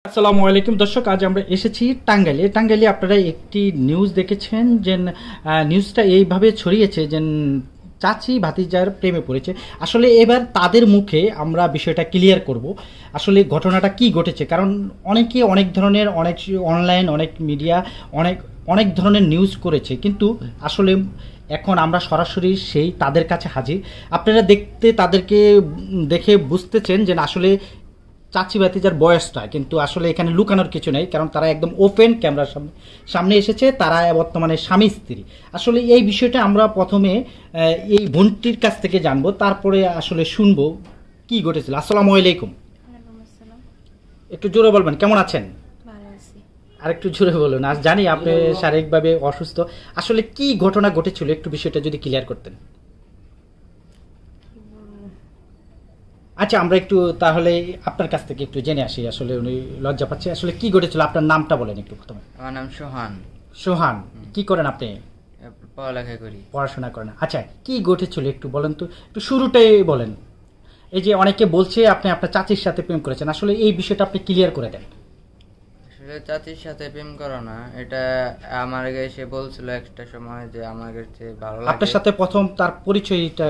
আসসালামু আলাইকুম দর্শক, আজ আমরা এসেছি টাঙ্গাইলে। টাঙ্গাইলে আপনারা একটি নিউজ দেখেছেন যে নিউজটা এইভাবে ছড়িয়েছে যে চাচি ভাতিজার প্রেমে পড়েছে। আসলে এবার তাদের মুখে আমরা বিষয়টা ক্লিয়ার করব আসলে ঘটনাটা কি ঘটেছে, কারণ অনেকে অনেক ধরনের অনেক অনলাইন অনেক মিডিয়া অনেক অনেক ধরনের নিউজ করেছে, কিন্তু আসলে এখন আমরা সরাসরি সেই তাদের কাছে হাজির। আপনারা তাদেরকে দেখে বুঝতেছেন যে আসলে চাচি ভাতিজার বয়সটা, কিন্তু আসলে এখানে লুকানোর কিছু নেই, কারণ তারা একদম ওপেন ক্যামেরার সামনে এসেছে। তারা বর্তমানে স্বামী স্ত্রী। আসলে এই বিষয়টা আমরা প্রথমে এই বোনটির কাছ থেকে জানবো, তারপরে আসলে শুনবো কি ঘটেছিল। আসসালামু আলাইকুম। একটু জোরে বলবেন, কেমন আছেন? আর একটু জোরে বলুন। আর জানি আপনি শারীরিকভাবে অসুস্থ। আসলে কি ঘটনা ঘটেছিল একটু বিষয়টা যদি ক্লিয়ার করতেন। আচ্ছা, আমরা একটু তাহলে আপনার কাছ থেকে একটু জেনে আসি। আসলে উনি লজ্জা পাচ্ছে। আসলে কি ঘটেছিল আপনার নামটা বলেন একটু প্রথমে। আমার নাম সোহান। সোহান, কি করেন আপনি? পড়ালেখা করি। পড়াশোনা করেন। আচ্ছা, কি ঘটেছিল একটু বলেন তো, একটু শুরুটাই বলেন। এই যে অনেকে বলছে আপনি আপনার চাচির সাথে প্রেম করেছেন, আসলে এই বিষয়টা আপনি ক্লিয়ার করে দেন। আসলে চাচির সাথে প্রেম করো না, এটা আমার এসে বলছিল একটা সময় যে আমার কাছে ভালো লাগে। আপনার সাথে প্রথম তার পরিচয়টা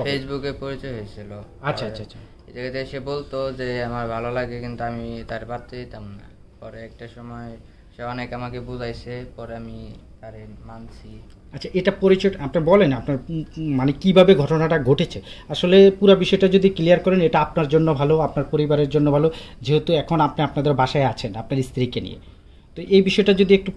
ফেসবুকে পরিচয় হয়েছিল। আচ্ছা আচ্ছা আচ্ছা। এই জায়গাতে এসে বলতো যে আমার ভালো লাগে, কিন্তু আমি তার পারতে দিতাম না। পরে একটা সময় সে অনেক আমাকে বুঝাইছে, পরে আমি তারে মানছি। আচ্ছা, এটা পরিচয় আপনি বলেন, আপনার মানে কিভাবে ঘটনাটা ঘটেছে। আসলে পুরো বিষয়টা যদি ক্লিয়ার করেন, এটা আপনার জন্য ভালো, আপনার পরিবারের জন্য ভালো, যেহেতু এখন আপনি আপনাদের বাসায় আছেন আপনার স্ত্রীকে নিয়ে। তো এই বিষয়টা যদি একটু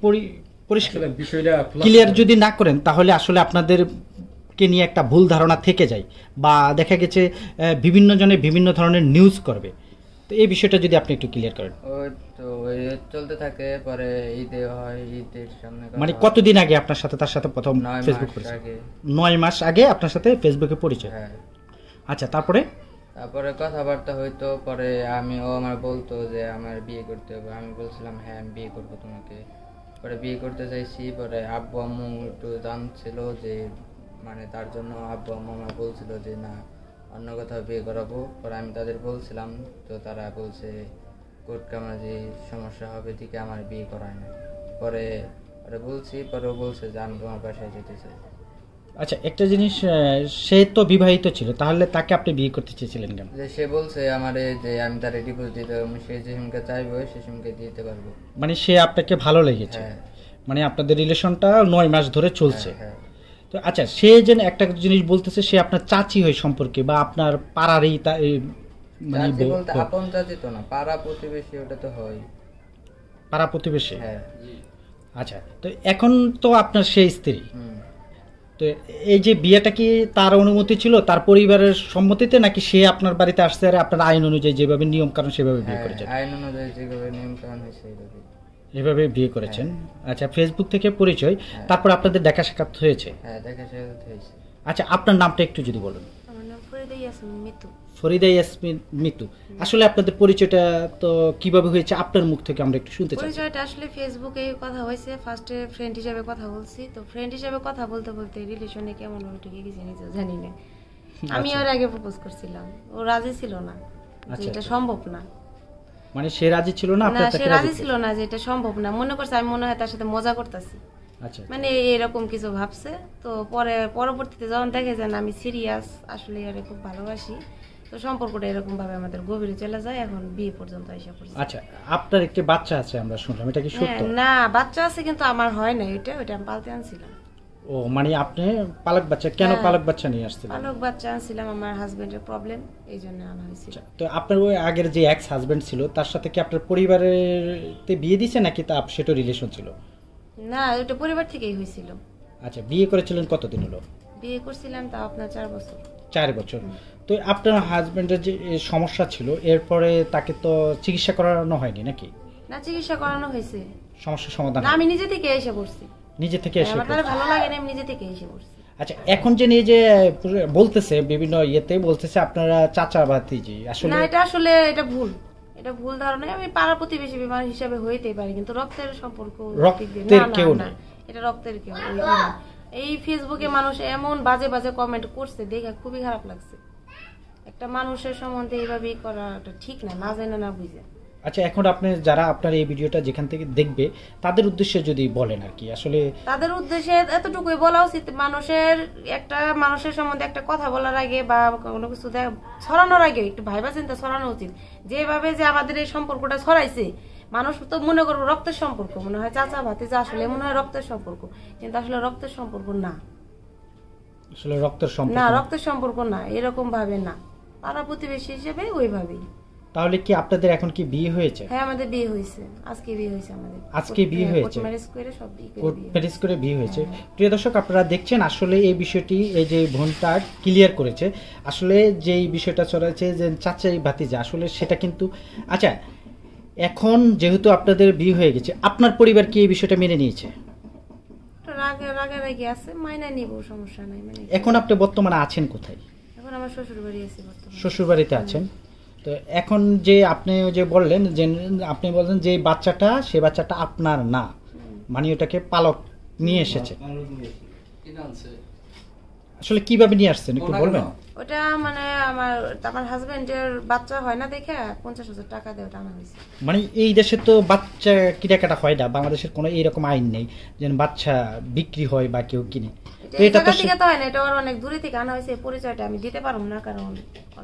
পরিষ্কার বিষয়টা ক্লিয়ার যদি না করেন, তাহলে আসলে আপনাদেরকে নিয়ে একটা ভুল ধারণা থেকে যায়, বা দেখা গেছে বিভিন্ন জনে বিভিন্ন ধরনের নিউজ করবে। তো এই বিষয়টা যদি আপনি একটু ক্লিয়ার করেন। ওই তো চলতে থাকে, পরে ঈদে হয়, ঈদের সামনে। মানে কতদিন আগে আপনার সাথে তার সাথে প্রথম ফেসবুক পরিচয়? 9 মাস আগে আপনার সাথে ফেসবুকে পরিচয়। হ্যাঁ। আচ্ছা, তারপরে কথাবার্তা হইতো। পরে ও আমার বলতো যে আমার বিয়ে করতে হবে। আমি বলছিলাম হ্যাঁ আমি বিয়ে করবো তোমাকে। পরে বিয়ে করতে চাইছি। পরে আব্বু আম্মু একটু জানছিল যে মানে তার জন্য আব্বু আম্মু আমার বলছিল যে না, অন্য কোথাও বিয়ে করাবো। পরে আমি তাদের বলছিলাম, তো তারা বলছে কোর্ট কামাজি সমস্যা হবে দিকে আমার বিয়ে করায় না। পরে বলছি, পরে ও বলছে যে আমি তোমার বাসায় যেতে চাই। আচ্ছা, একটা জিনিস, সে তো বিবাহিত ছিল, তাহলে তাকে আপনি বিয়ে করতে চেয়েছিলেন কেন? যে সে বলছে আমারে যে আমি তার ডিভোর্স দিতে পারবো, সে যে সিমকে চাইবো সে সিমকে দিতে পারবো। মানে সে আপনাকে ভালো লেগেছে? হ্যাঁ। মানে আপনাদের রিলেশনটা 9 মাস ধরে চলছে। হ্যাঁ। তো আচ্ছা, সে যে একটা জিনিস বলতেছে সে আপনার চাচি হয় সম্পর্কে, বা আপনার পাড়ারই মানে আপন চাচি তো না, পাড়া প্রতিবেশী। ওটা তো হয় পাড়া প্রতিবেশী। হ্যাঁ। আচ্ছা, তো এখন তো আপনার সেই স্ত্রী, তো এই যে বিয়েটা কি তার অনুমতি ছিল, তার পরিবারের সম্মতিতে, নাকি সে আপনার বাড়িতে আসছে আর আপনার আইন অনুযায়ী যেভাবে নিয়ম কানুন সেভাবে বিয়ে করেছেন? আইন অনুযায়ী যেভাবে নিয়ম কানুন হয়েছে এভাবে বিয়ে করেছেন। আচ্ছা, ফেসবুক থেকে পরিচয়, তারপর আপনাদের দেখা সাক্ষাৎ হয়েছে? হ্যাঁ, দেখা সাক্ষাৎ হয়েছে। আচ্ছা, আপনার নামটা একটু যদি বলেন। আমার নাম ফরিদা ইয়াসমিন মিতু। ফরিদা ইয়াসমিন মিতু। আসলে আপনাদের পরিচয়টা তো কিভাবে হয়েছে আপনার মুখ থেকে আমরা একটু শুনতে চাই। পরিচয়টা আসলে ফেসবুকে কথা হয়েছে। ফার্স্টে ফ্রেন্ড হিসেবে কথা বলছি, তো ফ্রেন্ড হিসেবে কথা বলতে বলতে রিলেশনে কেমন ভাবে ঢুকে গেছি নিজে জানি না। আমি ওর আগে প্রপোজ করছিলাম, ও রাজি ছিল না যে এটা সম্ভব না। মানে সে রাজি ছিল না? না, সে রাজি ছিল না যে এটা সম্ভব না। মনে করছে আমি মনে হয় তার সাথে মজা করতেছি, মানে এরকম কিছু ভাবছে। তো পরবর্তীতে যখন দেখে যান আমি সিরিয়াস, আসলে এর খুব ভালোবাসি, তো সম্পর্কটা এরকম ভাবে আমাদের গভীরে চলে যায়, এখন বিয়ে পর্যন্ত এসে পড়ছে। আচ্ছা, আপনার একটি বাচ্চা আছে আমরা শুনলাম, এটা কি সত্য? না, বাচ্চা আছে কিন্তু আমার হয় না। ওটা আমি পালতে আনছিলাম। ও, মানে আপনি পালক বাচ্চা? কেন পালক বাচ্চা নিয়ে আসছিলেন? পালক বাচ্চা আনছিলাম, আমার হাজবেন্ডের প্রবলেম, এই জন্য আনা হয়েছিল। তো আপনার ওই আগের যে এক্স হাজবেন্ড ছিল তার সাথে কি আপনার পরিবারের বিয়ে দিছে, নাকি তা সেটা রিলেশন ছিল? না, ওটা পরিবার থেকেই হয়েছিল। আচ্ছা, বিয়ে করেছিলেন কতদিন হলো? বিয়ে করছিলাম তা আপনার 4 বছর। 4 বছর। তো আপনার হাজবেন্ডের যে সমস্যা ছিল, এরপরে তাকে তো চিকিৎসা করানো হয়নি নাকি? না, চিকিৎসা করানো হয়েছে, সমস্যার সমাধান? না, আমি নিজে থেকে এসে পড়ছি। নিজে থেকে এসে? আমার ভালো লাগে না, আমি নিজে থেকে এসে পড়ছি। আচ্ছা, এখন যে নিয়ে যে বলতেছে বিভিন্ন ইয়েতে বলতেছে আপনারা চাচা ভাতিজি, আসলে না, এটা ভুল ধারণা। আমি পাড়া প্রতিবেশী বিমান হিসাবে হইতেই পারি, কিন্তু রক্তের সম্পর্ক রক্তের কেউ না। এটা রক্তের কেউ। এই ফেসবুকে মানুষ এমন বাজে বাজে কমেন্ট করছে, দেখে খুবই খারাপ লাগছে। একটা মানুষের সম্বন্ধে এইভাবে করাটা ঠিক না, না জানে না বুঝে। আচ্ছা, এখন আপনি যারা আপনার এই ভিডিওটা যেখান থেকে দেখবে তাদের উদ্দেশ্যে যদি বলেন আর কি, আসলে তাদের উদ্দেশ্যে এতটুকুই বলা উচিত, মানুষের সম্বন্ধে একটা কথা বলার আগে বা কোনো কিছু ছড়ানোর আগে একটু ভাইবা চিন্তা ছড়ানো উচিত। যেভাবে যে আমাদের এই সম্পর্কটা ছড়াইছে, মানুষ তো মনে করবো রক্তের সম্পর্ক, মনে হয় চাচা ভাতিজা, আসলে মনে হয় রক্তের সম্পর্ক, কিন্তু আসলে রক্তের সম্পর্ক না, আসলে রক্তের সম্পর্ক না, রক্তের সম্পর্ক না, এরকম ভাবে না, পাড়া প্রতিবেশী হিসেবে ওইভাবেই। তাহলে কি আপনাদের এখন কি বিয়ে হয়েছে? হ্যাঁ, আমাদের বিয়ে হয়েছে, আজকে বিয়ে হয়েছে আমাদের, আজকে বিয়ে হয়েছে, ম্যারেজ করে বিয়ে হয়েছে। প্রিয় দর্শক, আপনারা দেখছেন আসলে এই বিষয়টি, এই যে বোনটা ক্লিয়ার করেছে, আসলে যেই বিষয়টা চলেছে যে চাচাই ভাতিজা, আসলে সেটা কিন্তু আচ্ছা, এখন যেহেতু আপনাদের বিয়ে হয়ে গেছে, আপনার পরিবার কি এই বিষয়টা মেনে নিয়েছে? রাগে আছে, মাইনা নিব, সমস্যা নাই। মানে এখন আপনি বর্তমানে আছেন কোথায়? এখন আমার শ্বশুর বাড়ি আছি বর্তমানে। শ্বশুর বাড়িতে আছেন। তো এখন যে আপনি যে বললেন যে আপনি বলছেন যে বাচ্চাটা, সে বাচ্চাটা আপনার না, মানে ওটাকে পালক নিয়ে এসেছে, আসলে কিভাবে নিয়ে আসছেন একটু বলবেন? ওটা মানে আমার হাজবেন্ডের বাচ্চা হয় না দেখে 50,000 টাকা দিয়ে ওটা আনা হয়েছে। মানে এই দেশে তো বাচ্চা কেনাকাটা হয় না, বাংলাদেশের কোনো এইরকম আইন নেই যে বাচ্চা বিক্রি হয় বা কেউ কিনে। এটা তো ঠিক হয় না, এটা অনেক দূরে থেকে আনা হয়েছে। পরিচয়টা আমি দিতে পারবো না, কারণ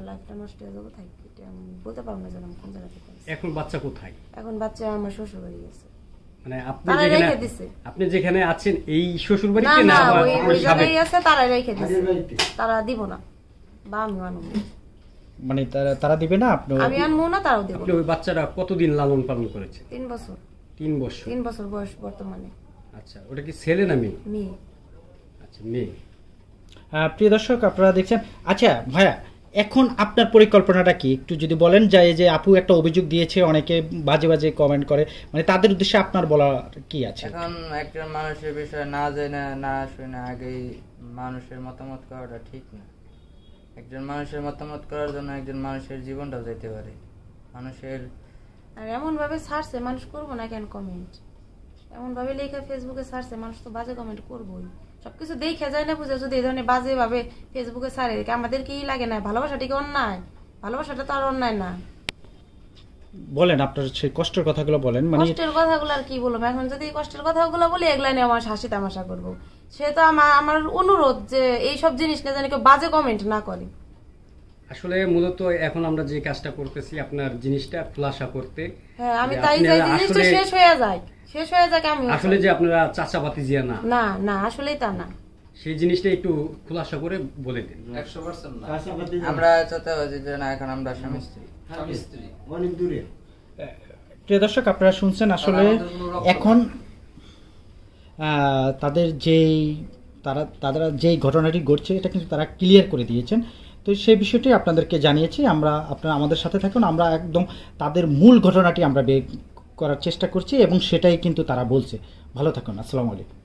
লাইফটা নষ্ট হয়ে যাবে, তাই এটা আমি বলতে পারবো না যে আমি কোন জায়গা থেকে। এখন বাচ্চা কোথায়? এখন বাচ্চা আমার শ্বশুর বাড়ি গেছে। মানে আপনি যেখানে আছেন এই শ্বশুর বাড়িতে? না, ওই জায়গায় আছে, তারা রেখে দিছে, তারা দিব না বা আমি আনবো। মানে তারা দিবে না, আমি আনবো না, তারাও দিবে। আপনি ওই বাচ্চাটা কতদিন লালন পালন করেছেন? 3 বছর। 3 বছর বয়স বর্তমানে। আচ্ছা, ওটা কি ছেলে না মেয়ে? মেয়ে। আচ্ছা, মেয়ে। প্রিয় দর্শক, আপনারা দেখছেন। আচ্ছা ভাইয়া, এখন আপনার পরিকল্পনাটা কি একটু যদি বলেন? যায় যে আপু একটা অভিযোগ দিয়েছে, অনেকে বাজে বাজে কমেন্ট করে, মানে তাদের উদ্দেশ্যে আপনার বলা কি আছে? এখন একজন মানুষের বিষয় না জেনে না শুনে আগেই মানুষের মতামত করাটা ঠিক না। একজন মানুষের মতামত করার জন্য একজন মানুষের জীবনটাও যেতে পারে। মানুষের আর এমন ভাবে ছাড়ছে, মানুষ করবো না কেন কমেন্ট? এমন ভাবে লেখা ফেসবুকে ছাড়ছে, মানুষ তো বাজে কমেন্ট করবোই। সবকিছু দেখে যায় না, বুঝে যদি এই ধরনের বাজে ভাবে ফেসবুকে ছাড়ে, আমাদের কি লাগে না? ভালোবাসাটা কি অন্যায়? ভালোবাসাটা তো আর অন্যায় না। বলেন আপনার সেই কষ্টের কথাগুলো বলেন। মানে কষ্টের কথাগুলো আর কি বলবো? এখন যদি কষ্টের কথাগুলো বলি, এগুলা নিয়ে আমার হাসি তামাশা করবো। সে তো আমার অনুরোধ যে এইসব জিনিস না জানি কেউ বাজে কমেন্ট না করে। আসলে মূলত এখন আমরা যে কাজটা করতেছি, আপনার জিনিসটা খুলাসা করতে। হ্যাঁ, আমি তাই চাই জিনিসটা শেষ হয়ে যায়। আমি আসলে যে আপনারা চাচা ভাতিজিয়া না, না না, আসলেই তা না। সেই জিনিসটা একটু খুলাসা করে বলে দিন। 100% না, আমরা চাচা ভাতিজা না, এখন আমরা স্বামী স্ত্রী, অনেক দূরে। প্রিয় দর্শক, আপনারা শুনছেন আসলে এখন তাদের তারা যেই ঘটনাটি ঘটছে, এটা কিন্তু তারা ক্লিয়ার করে দিয়েছেন। তো সেই বিষয়টি আপনাদেরকে জানিয়েছি। আপনারা আমাদের সাথে থাকুন, আমরা একদম তাদের মূল ঘটনাটি আমরা বের করার চেষ্টা করছি এবং সেটাই কিন্তু তারা বলছে। ভালো থাকুন, আসসালামু আলাইকুম।